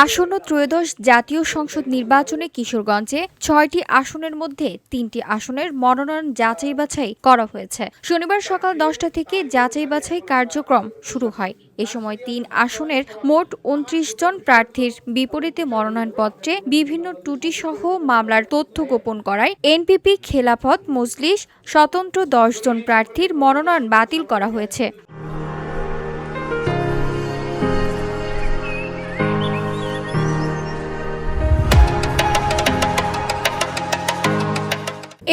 আসন্ন ত্রয়োদশ জাতীয় সংসদ নির্বাচনে কিশোরগঞ্জে ৬টি আসনের মধ্যে ৩টি আসনের মনোনয়ন যাচাই বাছাই করা হয়েছে। শনিবার সকাল ১০টা থেকে যাচাই বাছাই কার্যক্রম শুরু হয়। এ সময় ৩ আসনের মোট ২৯ জন প্রার্থীর বিপরীতে মনোনয়নপত্রে বিভিন্ন ত্রুটিসহ মামলার তথ্য গোপন করায় এনপিপি, খেলাফত মজলিস স্বতন্ত্র ১০ জন প্রার্থীর মনোনয়ন বাতিল করা হয়েছে।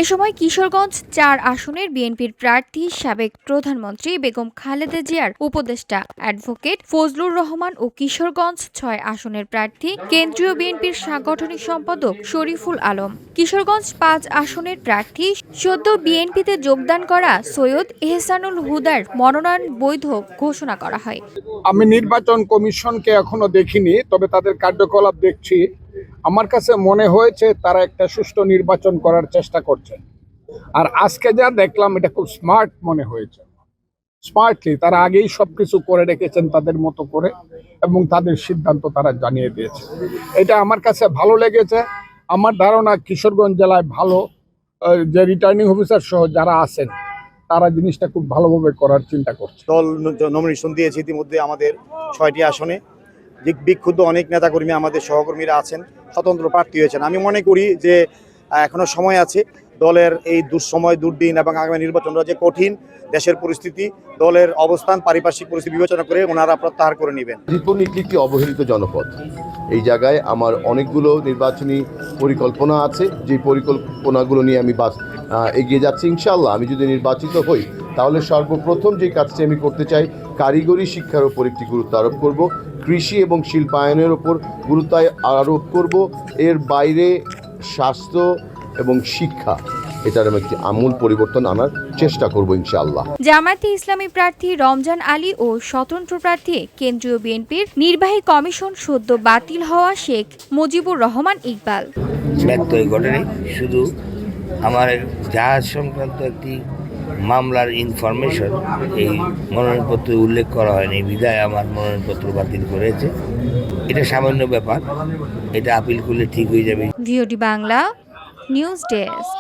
এ সময় কিশোরগঞ্জ ৪ আসনের বিএনপির প্রার্থী সাবেক প্রধানমন্ত্রী বেগম খালেদা জিয়ার উপদেষ্টা অ্যাডভোকেট ফজলুর রহমান ও কিশোরগঞ্জ ৬ আসনের প্রার্থী কেন্দ্রীয় বিএনপির সাংগঠনিক সম্পাদক শরীফুল আলম, কিশোরগঞ্জ ৫ আসনের প্রার্থী সদ্য বিএনপিতে যোগদান করা সৈয়দ এহসানুল হুদার মনোনয়ন বৈধ ঘোষণা করা হয়। আমি নির্বাচন কমিশনকে এখনো দেখিনি, তবে তাদের কার্যকলাপ দেখছি। আমার কাছে মনে হয়েছে তারা একটা সুষ্ঠু নির্বাচন করার চেষ্টা করছে। আর আজকে যা দেখলাম এটা খুব স্মার্ট মনে হয়েছে। স্মার্টলি তারা আগেই সবকিছু করে রেখেছেন তাদের মতো করে, এবং তাদের সিদ্ধান্ত তারা জানিয়ে দিয়েছে। এটা আমার কাছে ভালো লেগেছে। আমার ধারণা কিশোরগঞ্জ জেলায় ভালো যে রিটার্নিং অফিসার সহ যারা আছেন তারা জিনিসটা খুব ভালোভাবে করার চিন্তা করছে। দল নমিনেশন দিয়েছে ইতিমধ্যে আমাদের 6টি আসনে। বিক্ষুব্ধ অনেক নেতাকর্মী আমাদের সহকর্মীরা আছেন, স্বতন্ত্র প্রার্থী হয়েছেন। আমি মনে করি যে এখনো সময় আছে। দলের এই দুঃসময়, দুর্দিন এবং আগামী নির্বাচনটা যে কঠিন, দেশের পরিস্থিতি, দলের অবস্থান, পারিপার্শ্বিক পরিস্থিতি বিবেচনা করে ওনারা প্রত্যাহার করে নেবেন। ত্রিপুরা একটি অবহেলিত জনপদ। এই জায়গায় আমার অনেকগুলো নির্বাচনী পরিকল্পনা আছে, যে পরিকল্পনাগুলো নিয়ে আমি এগিয়ে যাচ্ছি। ইনশাআল্লাহ আমি যদি নির্বাচিত হই তাহলে সর্বপ্রথম যে কাজটি আমি করতে চাই, কারিগরি শিক্ষার উপর একটি গুরুত্ব আরোপ করব, কৃষি এবং শিল্পায়নের ওপর গুরুত্ব আরোপ করব। এর বাইরে স্বাস্থ্য এবং শিক্ষা, এটার একটি আমূল পরিবর্তন আনার চেষ্টা করব ইনশাআল্লাহ। জামায়াতে ইসলামী প্রার্থী রমজান আলী ও স্বতন্ত্র প্রার্থী কেন্দ্রীয় বিএনপির নির্বাহী কমিশন সদ্য বাতিল হওয়া শেখ মুজিবুর রহমান ইকবাল। ব্যত্যয় ঘটেনি, শুধু আমার জাহাজ সংক্রান্ত একটি মামলার ইনফরমেশন এই মনোনয়নপত্রে উল্লেখ করা হয়নি, বিধায় আমার মনোনয়নপত্র বাতিল করেছে। এটা সামান্য ব্যাপার, এটা আপিল করলে ঠিক হয়ে যাবে। VOD Bangla news desk.